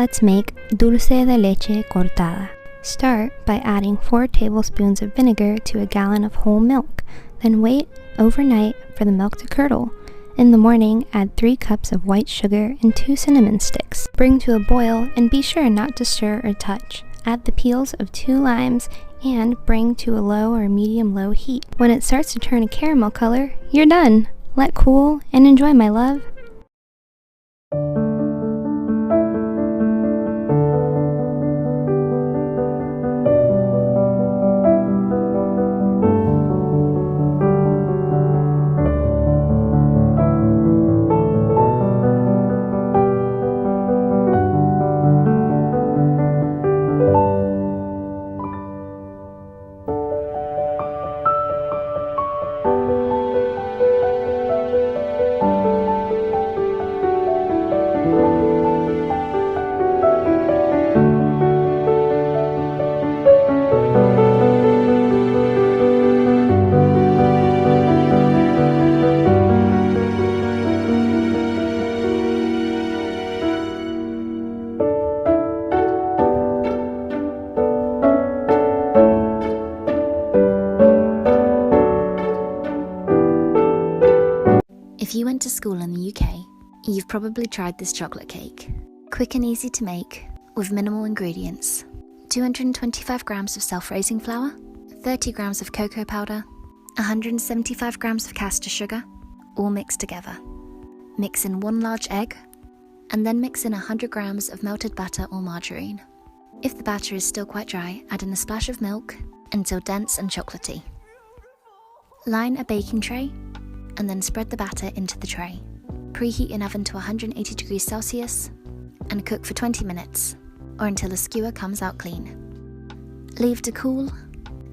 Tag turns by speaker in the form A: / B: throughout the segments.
A: Let's make dulce de leche cortada. Start by adding 4 tablespoons of vinegar to a gallon of whole milk, then wait overnight for the milk to curdle. In the morning, add 3 cups of white sugar and 2 cinnamon sticks. Bring to a boil and be sure not to stir or touch. Add the peels of 2 limes and bring to a low or medium-low heat. When it starts to turn a caramel color, you're done. Let cool and enjoy, my love.
B: If you went to school in the UK, you've probably tried this chocolate cake. Quick and easy to make, with minimal ingredients. 225 grams of self-raising flour, 30 grams of cocoa powder, 175 grams of caster sugar, all mixed together. Mix in 1 large egg, and then mix in 100 grams of melted butter or margarine. If the batter is still quite dry, add in a splash of milk until dense and chocolatey. Line a baking tray, and then spread the batter into the tray. Preheat an oven to 180 degrees Celsius and cook for 20 minutes, or until the skewer comes out clean. Leave to cool,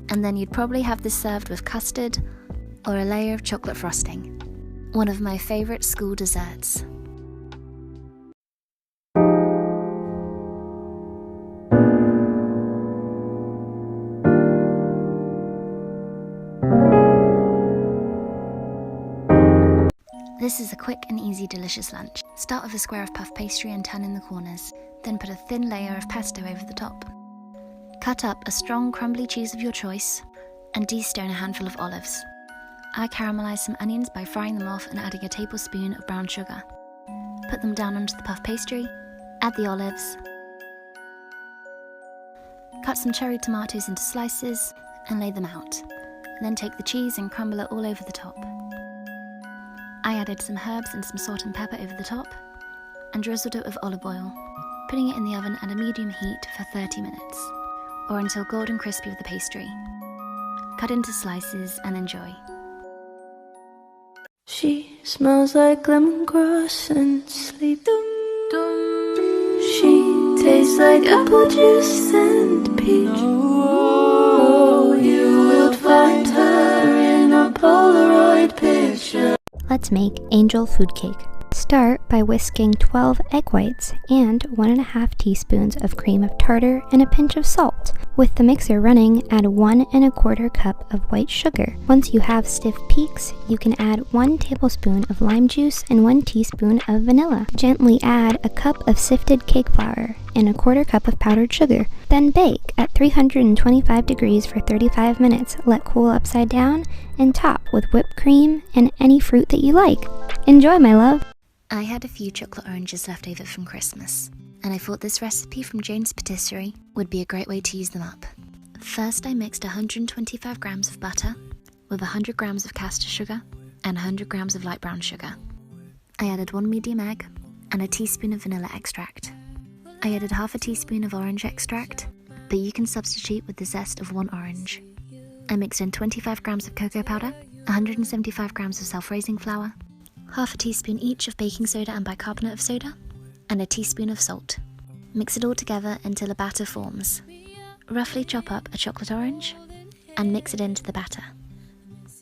B: and then you'd probably have this served with custard or a layer of chocolate frosting. One of my favourite school desserts. This is a quick and easy delicious lunch. Start with a square of puff pastry and turn in the corners, then put a thin layer of pesto over the top. Cut up a strong crumbly cheese of your choice and de-stone a handful of olives. I caramelise some onions by frying them off and adding a tablespoon of brown sugar. Put them down onto the puff pastry, add the olives, cut some cherry tomatoes into slices and lay them out. Then take the cheese and crumble it all over the top. I added some herbs and some salt and pepper over the top, and drizzled it with olive oil, putting it in the oven at a medium heat for 30 minutes, or until golden crispy with the pastry. Cut into slices and enjoy.
C: She smells like lemongrass and sleep. She tastes like apple juice and peach. Oh, you will find her in a Polaroid picture.
A: Let's make angel food cake. Start by whisking 12 egg whites and 1.5 teaspoons of cream of tartar and a pinch of salt. With the mixer running, add 1¼ cup of white sugar. Once you have stiff peaks, you can add 1 tablespoon of lime juice and 1 teaspoon of vanilla. Gently add a cup of sifted cake flour and 1/4 cup of powdered sugar. Then bake at 325 degrees for 35 minutes. Let cool upside down and top with whipped cream and any fruit that you like. Enjoy, my love!
B: I had a few chocolate oranges left over from Christmas, and I thought this recipe from Jane's Patisserie would be a great way to use them up. First, I mixed 125 grams of butter with 100 grams of caster sugar and 100 grams of light brown sugar. I added 1 medium egg and a teaspoon of vanilla extract. I added half a teaspoon of orange extract, but you can substitute with the zest of 1 orange. I mixed in 25 grams of cocoa powder, 175 grams of self-raising flour, half a teaspoon each of baking soda and bicarbonate of soda, and a teaspoon of salt. Mix it all together until a batter forms. Roughly chop up a chocolate orange and mix it into the batter.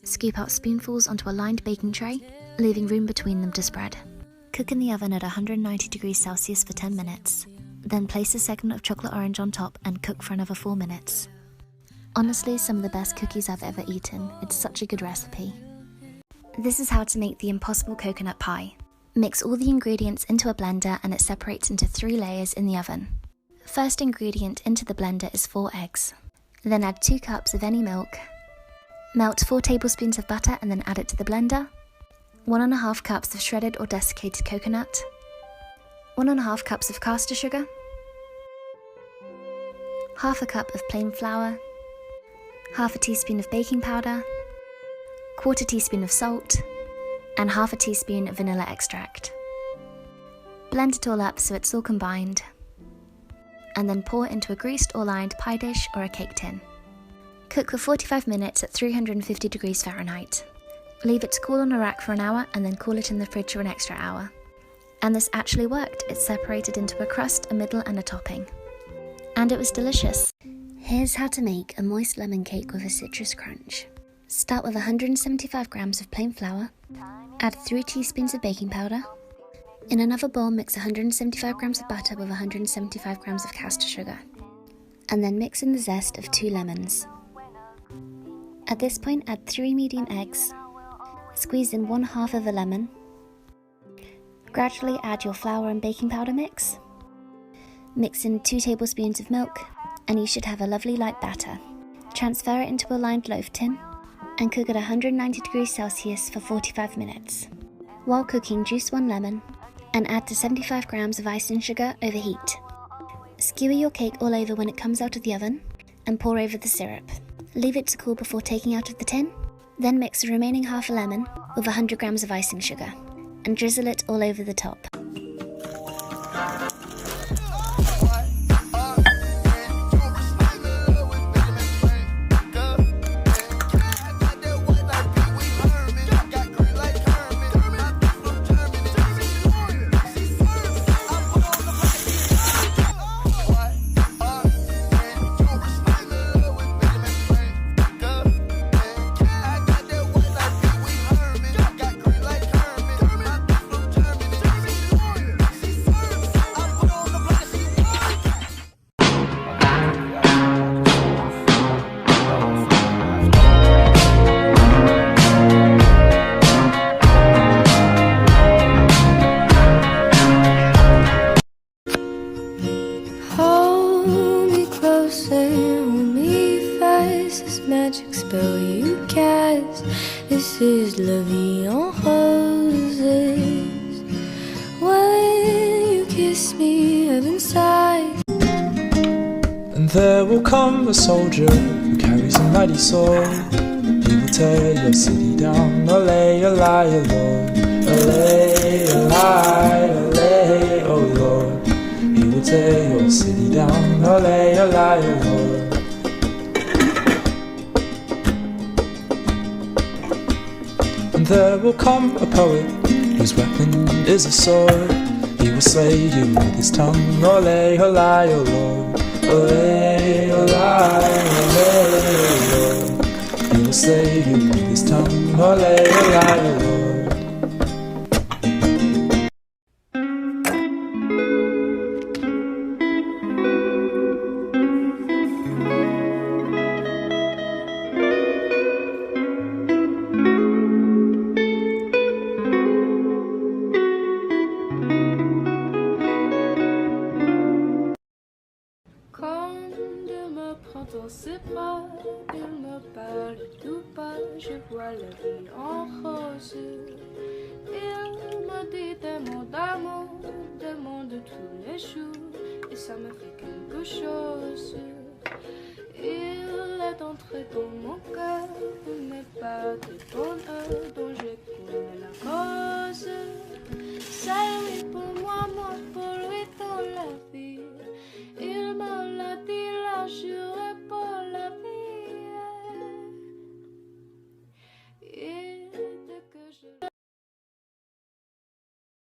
B: Scoop out spoonfuls onto a lined baking tray, leaving room between them to spread. Cook in the oven at 190 degrees Celsius for 10 minutes. Then place a segment of chocolate orange on top and cook for another 4 minutes. Honestly, some of the best cookies I've ever eaten. It's such a good recipe. This is how to make the impossible coconut pie. Mix all the ingredients into a blender and it separates into 3 layers in the oven. First ingredient into the blender is 4 eggs. Then add 2 cups of any milk. Melt 4 tablespoons of butter and then add it to the blender. 1½ cups of shredded or desiccated coconut. 1½ cups of caster sugar. ½ cup of plain flour. ½ teaspoon of baking powder. 1/4 teaspoon of salt. And ½ teaspoon of vanilla extract. Blend it all up so it's all combined. And then pour into a greased or lined pie dish or a cake tin. Cook for 45 minutes at 350 degrees Fahrenheit. Leave it to cool on a rack for an hour and then cool it in the fridge for an extra hour. And this actually worked. It separated into a crust, a middle and a topping. And it was delicious. Here's how to make a moist lemon cake with a citrus crunch. Start with 175 grams of plain flour. Add 3 teaspoons of baking powder. In another bowl, mix 175 grams of butter with 175 grams of caster sugar. And then mix in the zest of 2 lemons. At this point, add 3 medium eggs. Squeeze in 1/2 of a lemon. Gradually add your flour and baking powder mix. Mix in 2 tablespoons of milk, and you should have a lovely light batter. Transfer it into a lined loaf tin, and cook at 190 degrees Celsius for 45 minutes. While cooking, juice 1 lemon, and add to 75 grams of icing sugar over heat. Skewer your cake all over when it comes out of the oven, and pour over the syrup. Leave it to cool before taking out of the tin. Then mix the remaining ½ a lemon with 100 grams of icing sugar, and drizzle it all over the top.
C: Magic spell you cast. This is la vie en roses. When you kiss me, heaven sighs.
D: And there will come a soldier who carries a mighty sword. He will tear your city down. Olay, olay, oh Lord. Olay, olay, olay, oh Lord. He will tear your city down. Olay, olay, oh Lord. And there will come a poet whose weapon is a sword. He will slay you with his tongue. Olay, olay, oh Lord. Olay, olay, olay, oh Lord. He will slay you with his tongue. Olay, olay, oh Lord.
C: Dans ses bras, il me parle tout bas, je vois la vie en rose. Il me dit des mots d'amour, des mots de tous les jours, et ça me fait quelque chose. Il est entré dans mon cœur, mais pas de bonheur,